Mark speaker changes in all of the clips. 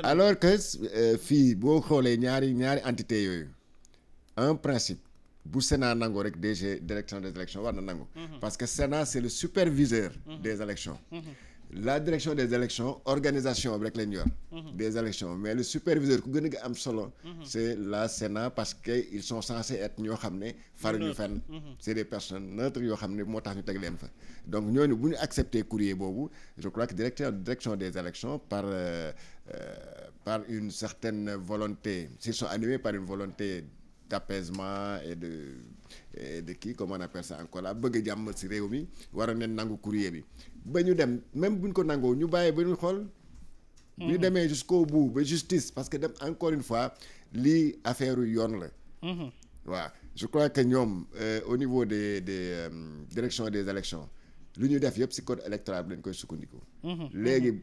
Speaker 1: alors que fii boo xoolee ñaari entité yooyu en principe bu Sénat nangoo rek DG direction des élections war na nangu. parce que Sénat c'est le superviseur des élections. La direction des élections organisation bi rek lañ yor. des élections mais le superviseur ku gën a am solo. c'est la Sénat parce que ils sont censés être ñoo xam ne faruñu fenn. c'est des personnes neutres yoo xam ne moo tax ñu teg leen fa. donc ñooñu bu ñu accepter courrier boobu je crois que direction des élections par une certaine volonté s'ils sont animés par une volonté d'apaisement et de kii comment on appelle ça encore là bëgg jàmm ci réew mi waroon nañ nangu courrier bi ba ñu dem même buñ ko nangoo ñu bàyyi ba ñu xool. bu ñu demee jusqu'au bout ba justice parce que dem encore une fois lii affaire yoon la. waaw je crois que ñoom au niveau des directions des élections lu ñu def yëpp ci code électoral bi lañ koy sukkandiku. léegi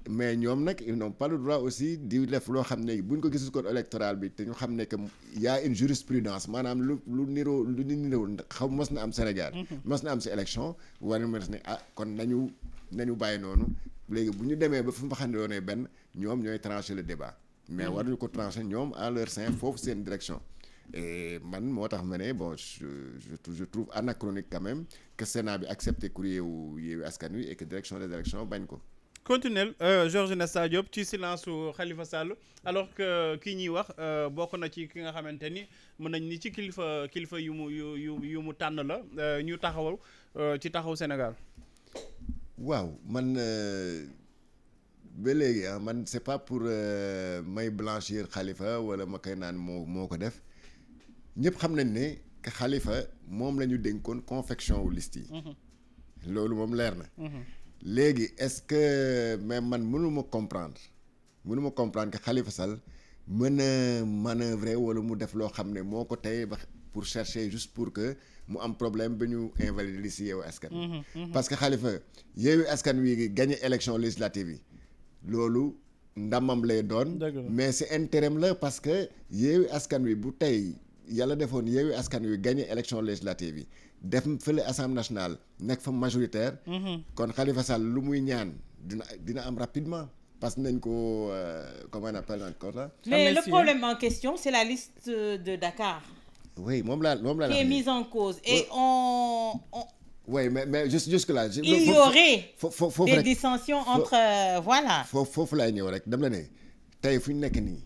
Speaker 1: mais ñoom nag ils n'ont pas le droit aussi di def loo xam ne buñ ko gis ci code électoral bi te ñu xam ne que y a une jurisprudence maanaam lu niroo xaw mos na am Sénégal. mos na am ci élection war na mos ne kon nañu bàyyi noonu léegi bu ñu demee ba fu ma xam ne doonee benn ñoom ñooy trancher le débat. mais waruñu ko trancher ñoom en leur sein foofu seen direction. et man moo tax ma ne bon je trouve anachronique quand même que Sénat bi accepté courrier wu Yewwi Askan Wi et que direction des élections bañ ko.
Speaker 2: continuel Georges Nesta Diop ci silence su Khalifa Sall alors que kii ñuy wax bokk na ci ki nga xamante ni mën nañ ni ci kilifa yu mu tànn la ñu taxawal ci taxaw Sénégal.
Speaker 1: waaw man ba léegi man c'est pas pour may blanchir Khalifa wala ma koy naan moo ko def ñëpp xam nañ ne que Khalifa moom la ñu dénkoon confection wu liste yi. loolu moom leer na. léegi est-ce que même man mënuma comprendre que Khalifa Sall mën a manœuvrer wala mu def loo xam ne moo ko tey ba pour chercher juste pour que mu am problème ba ñu invalider li si Yewwi Askan Wi. parce que Khalifa Yewwi Askan Wi gagné élection législative yi loolu ndamam lay doon. mais c'est intérim la parce que Yewwi Askan Wi bu tey yàlla defoon Yewwi Askan Wi gagné élection législative yi. def fële assemblée nationale nekk fa majoritaire. kon Khalifa Sall lu muy ñaan dina am rapidement parce que nañ ko comment on appelle encore là.
Speaker 3: mais le problème en question c'est la liste de Dakar.
Speaker 1: oui moom la
Speaker 3: qui est mise en cause et on.
Speaker 1: oui mais jusque là.
Speaker 3: il y aurait des dissensions entre voilà.
Speaker 1: foofu laay ñëw rek dam la ne tey fu ñu nekk nii.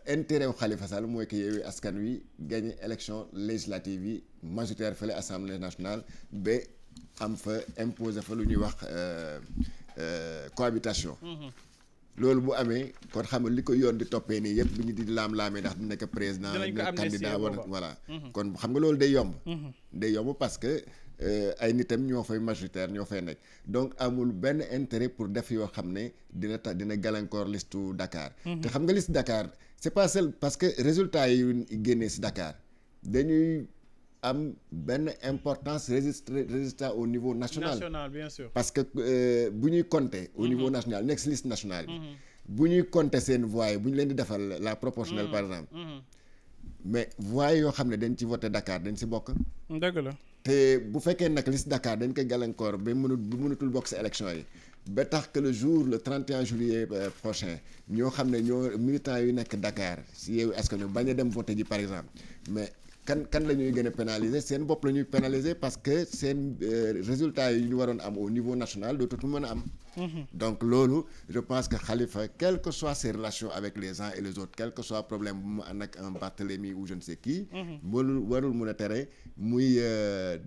Speaker 1: intérêt wu Khalifa Sall mooy que Yewwi Askan Wi gagné élection législative yi majoritaire fële assemblée nationale ba am fa imposer fa lu ñuy wax cohabitation. loolu bu amee kon xam nga li ko yoon di toppee nii yëpp bu ñu di laam-laamee ndax du nekk président nekk candidat voilà kon xam nga loolu day yomb. day yomb parce que ay nitam ñoo fay majoritaire ñoo fay nekk donc amul benn intérêt pour def yoo xam ne dina gàllankoor listu Dakar. te xam nga liste Dakar c'est pas seul parce que résultat yi génnee si Dakar dañuy am benn importance résultat au niveau national.
Speaker 2: Bien sûr.
Speaker 1: parce que bu ñuy compter au niveau national nekk si liste nationale bi. bu ñuy compter seen voix yi bu ñu leen di defal la proportionnelle par exemple. mais voix yoo xam ne dañ ci voté Dakar dañ si bokk.
Speaker 2: dëgg la.
Speaker 1: te bu fekkee nag liste Dakar dañ koy gàllankoor ba mënatul bokk si élection yi ba tax que le 31 juillet prochain ñoo xam ne ñoo militants yu nekk Dakar si Yewwi Askan Wi bañ a dem voté ji par exemple mais kan la ñuy gën a pénaliser seen bopp la ñuy pénaliser parce que seen résultats yi ñu waroon am au niveau national dootul mën a am. donc loolu je pense que Khalifa quelles que soient ses relations avec les uns et les autres quel que soit problème bu mu ànd ak un Barthélemy ou je ne sais qui. warul mun a tere muy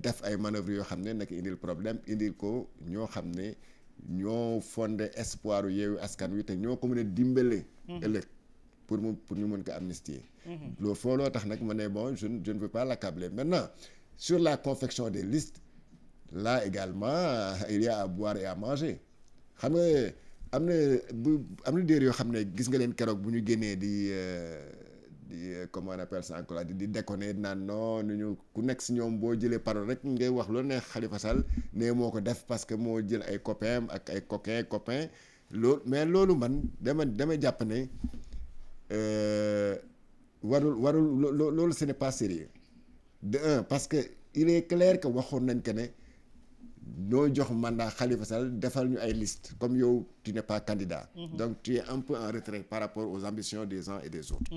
Speaker 1: def ay manœuvres yoo xam ne nag indil problème indil ko ñoo xam ne ñoo fondé espoir Yewwi Askan Wi te ñoo ko mën a dimbale. ëllëg pour ñu mën ko amnistier. loolu foo loo tax nag ma ne bon je ne veux pas l'accabler maintenant sur la confection des listes là également il y a à boire et à manger xam nga am na déer yoo xam ne gis nga leen keroog bu ñu génnee di comment on appelle ça encore di déconner naan non ñu ku nekk si ñoom boo jëlee parole rek ngay wax loolu ne Khalifa Sall ne moo ko def parce que moo jël ay copains ak ay copains loolu mais loolu man dama jàpp ne warul loolu ce n'est pas sérieux de un parce que il est clair que waxoon nañ que ne noo jox mandat Khalifa Sall defal ñu ay liste comme yow tu n'es pas candidat. Donc tu es un peu en retrait par rapport aux ambitions des uns et des autres.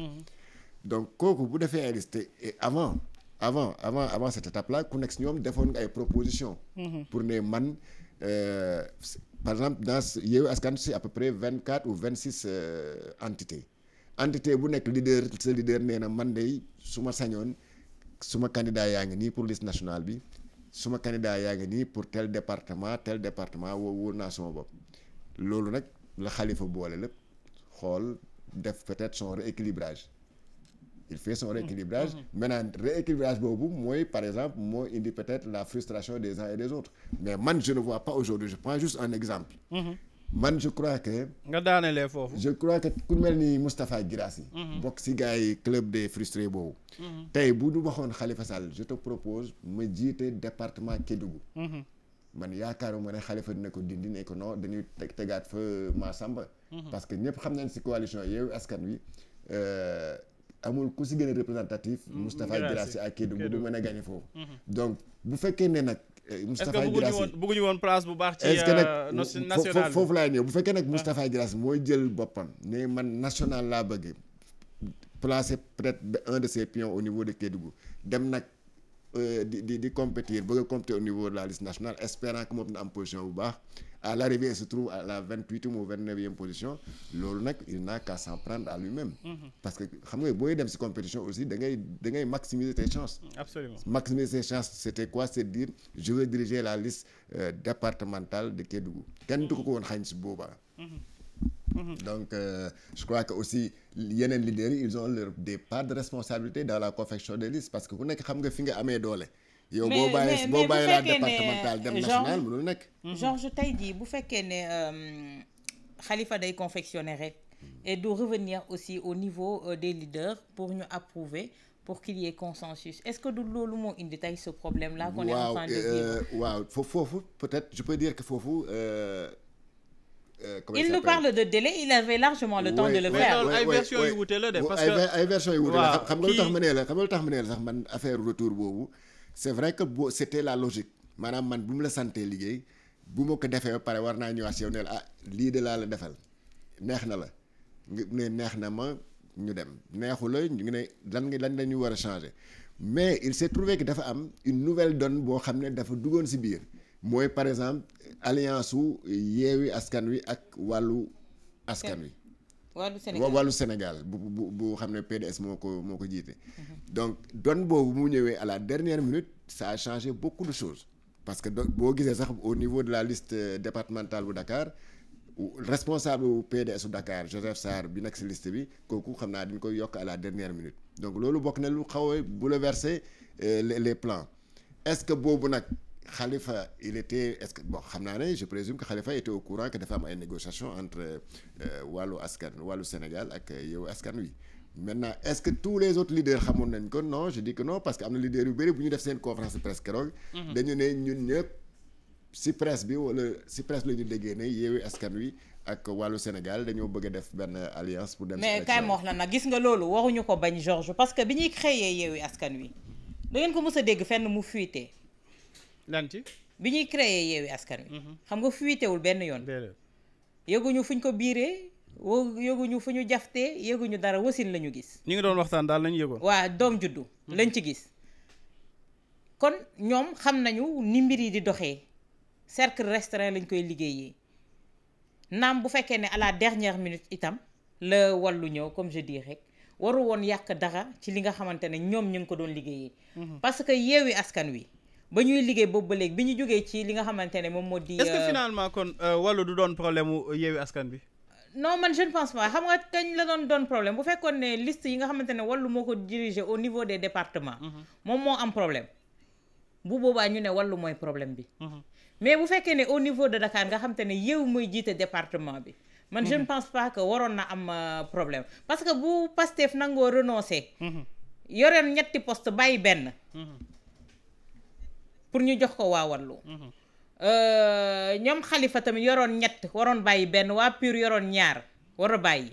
Speaker 1: Donc kooku bu defee ay liste et avant cette étape-là ku nekk si ñoom defoon nga ay propositions. pour ne man par exemple dans Yewwi Askan c'est à peu près 24 ou 26 entité bu nekk sa leader nee na man de su ma sañoon suma candidat yaa ngi nii pour liste nationale bi suma candidat yaa ngi nii pour tel département wóor naa suma bopp loolu nag la Khalifa boole lépp xool def peut-être son rééquilibrage. Il fait son rééquilibrage. Maintenant rééquilibrage boobu mooy par exemple moo indi peut-être la frustration des uns et des autres mais man je ne vois pas aujourd'hui je prends juste un exemple. Man je crois que.
Speaker 2: nga daanelee foofu.
Speaker 1: je crois que ku mel ni Moustapha Guirassy. bokk si gars yi club des frustrés boobu. tey bu ñu waxoon Khalifa Sall je te propose ma jiite département Kédougou. man yaakaaruma ne Khalifa dina ko dindi ne ko non dañuy tegaat fa Massamba. parce que ñëpp xam nañ si coalition Yewwi Askan Wi. amul ku si gën a représentatif Moustapha Guirassy ak Kédougou bu mën a gagné foofu. donc bu fekkee ne nag. Moustapha Guirassy
Speaker 2: est-ce que bëgguñu woon place bu baax ci national
Speaker 1: foofu laay ñëw bu fekkee nag Moustapha Guirassy mooy jël boppam ne man national laa bëgg placer peut-être un de ses pions au niveau de Kédougou dem nag di compétir bëgg a compétir au niveau de la liste nationale espérant que moom na am position bu baax à l'arrivée il se trouve à la 28e ou 29e position loolu nag il n'a qu'à s'en prendre à lui-même. parce que xam nga booy dem ci compétition aussi da ngay maximiser tes chances.
Speaker 2: Absolument.
Speaker 1: Maximiser ses chances c'était quoi? C'est dire je veux diriger la liste départementale de Kédougou kenn du ko woon xañ ci boobaa. Donc je crois que aussi yeneen leaders yi ils ont des parts de responsabilité dans la confection des listes parce que ku nekk xam nga fi nga amee doole. yow boo bàyyi la départementale dem national mënul nekk.
Speaker 3: Georges tey jii bu fekkee ne Khalifa day confectionner rek et de revenir aussi au niveau des leaders pour ñu approuver pour qu'il y ait consensus est-ce que du loolu moo indi tey ce problème là qu'on est en train de vivre.
Speaker 1: waaw foofu peut-être je peux dire que foofu.
Speaker 3: il nous parle de délai il avait largement le temps de le faire.
Speaker 2: ay version yu wute la de parce que
Speaker 1: ay version yu wute la xam nga lu tax ma ne la sax man affaire retour boobu c'est vrai que c'était la logique maanaam man bu mu la santee liggéey bu ma ko defee ba pare war naa ñëwaat si yow ne la lii de laa la defal neex na la nga ne neex na ma ñu dem neexu la ñu ne lan la ñu war a changer mais il s'est trouvé que dafa am une nouvelle donne boo xam ne dafa duggoon si biir mooy par exemple alliance su Yewwi Askan Wi ak wàllu askan wi. wàllu Sénégal bu xam ne PDS moo ko jiite. donc donne boobu mu ñëwee à la dernière minute ça a changé beaucoup de choses parce que boo gisee sax au niveau de la liste départementale bu Dakar responsable bu PDS bu Dakar Joseph Sarr bi nekk si liste bi kooku xam naa dañ koy yokk à la dernière minute donc loolu bokk na lu xaw a bouleverser les plans est-ce que boobu nag Khalifa est-ce que bon xam naa ne je présume que Khalifa était au courant que dafa am ay négociations entre wàllu Sénégal ak Yewwi Askan Wi maintenant est-ce que tous les autres leaders xamoon nañ ko non je dis que non parce que am na leaders yu bëri bu ñu def seen conférence de presse keroog. dañu ne ñun ñëpp si presse bi wala si presse la ñu déggee ne Yewwi Askan Wi ak wàllu Sénégal dañoo bëgg a def benn alliance pour dem.
Speaker 3: mais kay ma wax la nag gis nga loolu waruñu ko bañ Georges parce que bi ñuy créer Yewwi Askan Wi da ngeen ko mës a dégg fenn mu fuité.
Speaker 2: lan ci
Speaker 3: bi ñuy créer Yewwi Askan Wi. xam nga fuitéwul benn yoon. yëguñu fuñ ko biiree yëguñu fu ñu jaftee yëguñu dara wasin la ñu gis.
Speaker 2: ñi ngi doon waxtaan daal lañu yëgoon.
Speaker 3: waa doom juddu lañ ci gis. kon ñoom xam nañu ni mbir yi di doxee cercle restreint lañ koy liggéeyee naam bu fekkee ne à la dernière minute itam la wallu ñëw comme je dis rek waru woon yàq dara ci li nga xamante ne ñoom ñu ngi ko doon liggéeyee. parce que Yewwi Askan Wi. ba ñuy liggéey boobu ba léegi bi ñu jógee ci li nga xamante ne moom moo di.
Speaker 2: est-ce que finalement kon wàllu du doon problème mu Yewwi Askan bi.
Speaker 3: non man je ne pense pas xam nga kañ la doon problème bu fekkoon ne liste yi nga xamante ne wàllu moo ko diriger au niveau des départements. moom moo am problème. bu boobaa ñu ne wàllu mooy problème bi. mais bu fekkee ne au niveau de Dakar nga xamante ne Yewwi mooy jiite département bi. man je ne pense pas que waroon na am problème parce que bu Pastef nangoo renoncer. yoreen ñetti poste bàyyi benn. pour ñu jox ko waa Wallu ñoom Khalifa tamit yoroon ñett waroon bàyyi benn waa PUR yoroon ñaar war a bàyyi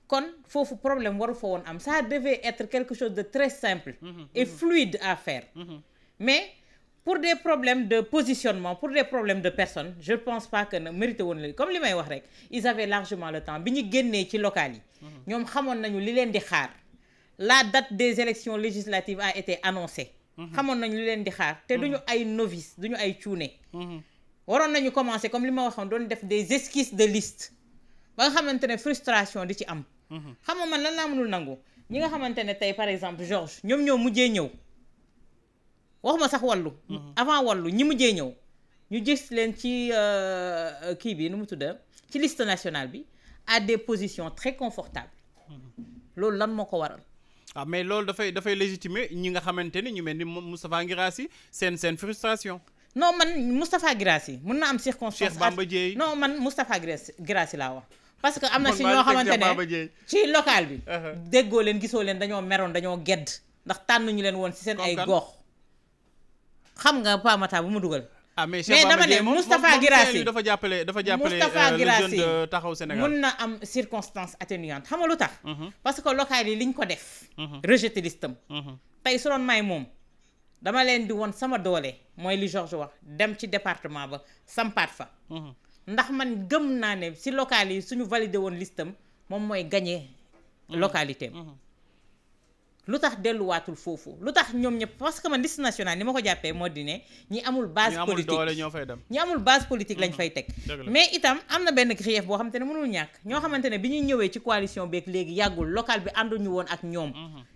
Speaker 3: kon foofu problème waru fa woon am ça devait être quelque chose de très simple et fluide à faire mais pour des problèmes de positionnement pour des problèmes de personnes je pense pas que na mérité woon la comme li may wax rek ils avaient largement le temps bi ñu génnee ci locales yi ñoom xamoon nañu li leen di xaar la date des élections législatives a été annoncée xamoon nañu li leen di xaar te duñu ay novice duñu ay cuune waroon nañu commencer comme li ma waxoon doon def des esquisses de liste ba nga xamante ne frustration di ci am xam nga man lan laa mënul nangu ñi nga xamante ne tey par exemple Georges ñoom ñoo mujjee ñëw waxuma sax wallu avant wallu ñi mujjee ñëw ñu gis leen ci kii bi nu mu tudda ci liste nationale bi à des positions très confortables loolu lan moo ko waral
Speaker 2: mais loolu dafay légitimer ñi nga xamante ni ñu mel ni Moustapha Guirassy seen frustration
Speaker 3: non man Moustapha Guirassy mën na am circonstance
Speaker 2: Cheikh Bamba Dièye
Speaker 3: non man Moustapha Guirassy laa wax parce que am na si ñoo xamante ne ci local bi déggoo leen gisoo leen dañoo meroon dañoo gedd ndax tànnuñu leen woon ci seen ay gox xam nga Pamata bu mu dugal
Speaker 2: mais
Speaker 3: dama ne Moustapha Guirassy
Speaker 2: dafa jàppale
Speaker 3: Moustapha Guirassy
Speaker 2: le jeune de Taxawu Sénégal
Speaker 3: mën na am circonstance atténuante xam nga lu tax parce que local yi liñ ko def rejeté listam tey su doon may moom dama leen di woon sama doole mooy li Georges wax dem ci département ba sampaat fa ndax man gëm naa ne si local yi suñu validé woon listam moom mooy gagné localité lu tax delluwaatul foofu lu tax ñoom ñëpp parce que man liste nationale ni ma ko jàppee moo di ne ñi amul base politique ñi amul base politique lañ fay teg mais itam am na benn grief boo xamante ne mënul ñàkk ñoo xamante ne bi ñuy ñëwee ci coalition beeg léegi yàggul local bi ànduñu woon ak ñoom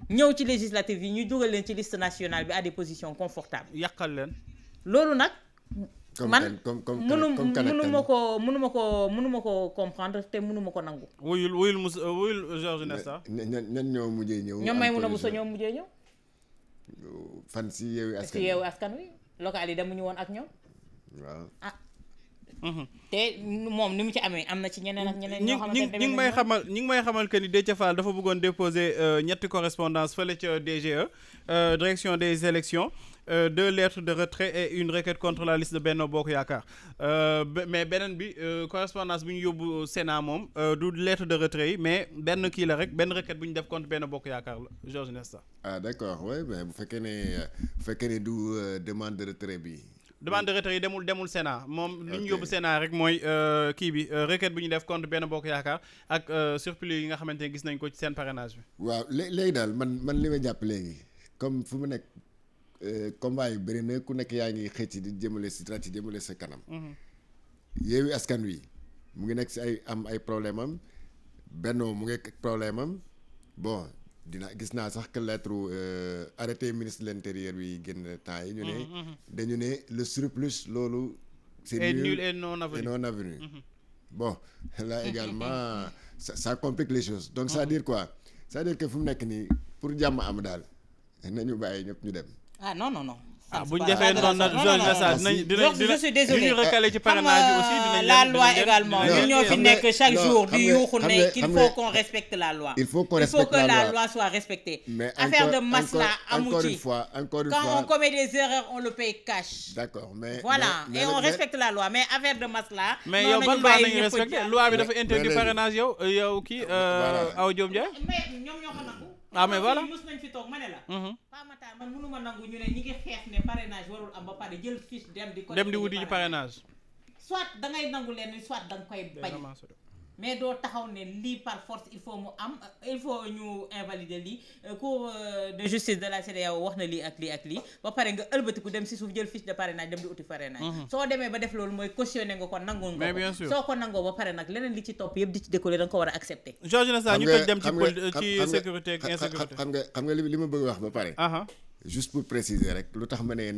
Speaker 3: ñëw ci législative yi ñu dugal leen ci liste nationale bi à des positions confortables
Speaker 2: yàqal leen
Speaker 3: loolu nag man mënuma ko comprendre te mënuma ko nangu.
Speaker 2: wuyul Georges Nesta.
Speaker 1: ñan ñoo mujjee ñëw.
Speaker 3: ñoom Maïmouna Bousso ñoo mujjee ñëw.
Speaker 1: fan si Yewwi Askan Wi
Speaker 3: si Yewwi Askan Wi local yi demuñu woon ak ñoom.
Speaker 1: waaw
Speaker 3: te moom ni mu ci amee am na ci ñeneen ak ñeneen. ñoo xamante ne
Speaker 2: ñi ngi may xamal que ni Déthié Fall dafa bëggoon déposer ñetti correspondance fële ca DGE direction des élections 2 lettres de retrait et une requête contre la liste de Benno Bokk Yaakaar mais beneen bi correspondance bu ñu yóbbu Sénat moom du lettre de retrait yi mais benn kii la rek benn requête bu ñu def contre Benno Bokk Yaakaar la Georges Nesta.
Speaker 1: D'accord oui mais bu fekkee ne du demande de retrait bi.
Speaker 2: demande de retrait yi demul Sénat moom li ñu yóbbu Sénat rek mooy kii bi requête bu ñu def contre Benno Bokk Yaakaar ak surplus yi nga xamante ne gis nañ ko ci seen parrainage bi.
Speaker 1: waaw léegi daal man li ma jàpp léegi comme fu mu nekk combat yi bëri na ku nekk yaa ngi xëcc di jëmale si traite jëmale sa kanam. Yewwi Askan Wi mu ngi nekk si ay problème am Benno mu ngi problème am bon. gis naa sax que lettre arrêté ministre de l'intérieur bi génn temps yi ñu ne dañu ne le surplus loolu c'est nul et non avenu bon là également ça complique les choses donc ça veut dire quoi ça veut dire que fu mu nekk nii pour jàmm am daal nañu bàyyi ñëpp ñu dem
Speaker 3: non
Speaker 2: bu ñu defee noonu nag
Speaker 3: je suis désolé
Speaker 2: dinañ recalé ci parrainage bi aussi dinañ
Speaker 3: la loi également ñun ñoo fi nekk chaque jour di yuuxu ne qu'il faut qu'on respecte la loi
Speaker 1: il faut que
Speaker 3: la loi soit respectée mais affaire de masla amu ci quand on commet des erreurs on le paye cash
Speaker 1: d'accord mais
Speaker 3: voilà et on respecte la loi mais affaire de masla
Speaker 2: mais yow ban loi nañu respecté loi bi dafa interdit parrainage yow kii Awa Diop Ndiaye
Speaker 3: mais ñoom ñoo ko nangu
Speaker 2: mais voilà
Speaker 3: mus nañ fi toog ma ne la Pamata man mënuma nangu ñu ne ñi ngi xeex ne parrainage warul am ba pare jël fiche dem di
Speaker 2: wuti ci parrainage
Speaker 3: soit da ngay nangu leen soit da nga koy bañ mais doo taxaw ne lii par force il faut mu am il faut ñu invalider lii cour de justice de la CEDEAO wax na lii ak lii ba pare nga ëlbatiku dem si suuf jël fiche de parrainage dem di uti parrainage soo demee ba def loolu mooy cautionné nga ko nangu nga ko soo ko nangoo ba pare nag leneen li ci topp yëpp di ci décoller da nga ko war a accepter.
Speaker 2: Georges Nesta ñu toj dem ci sécurité ak insécurité
Speaker 1: xam nga li ma bëgg wax ba pare juste pour préciser rek lu tax ma ne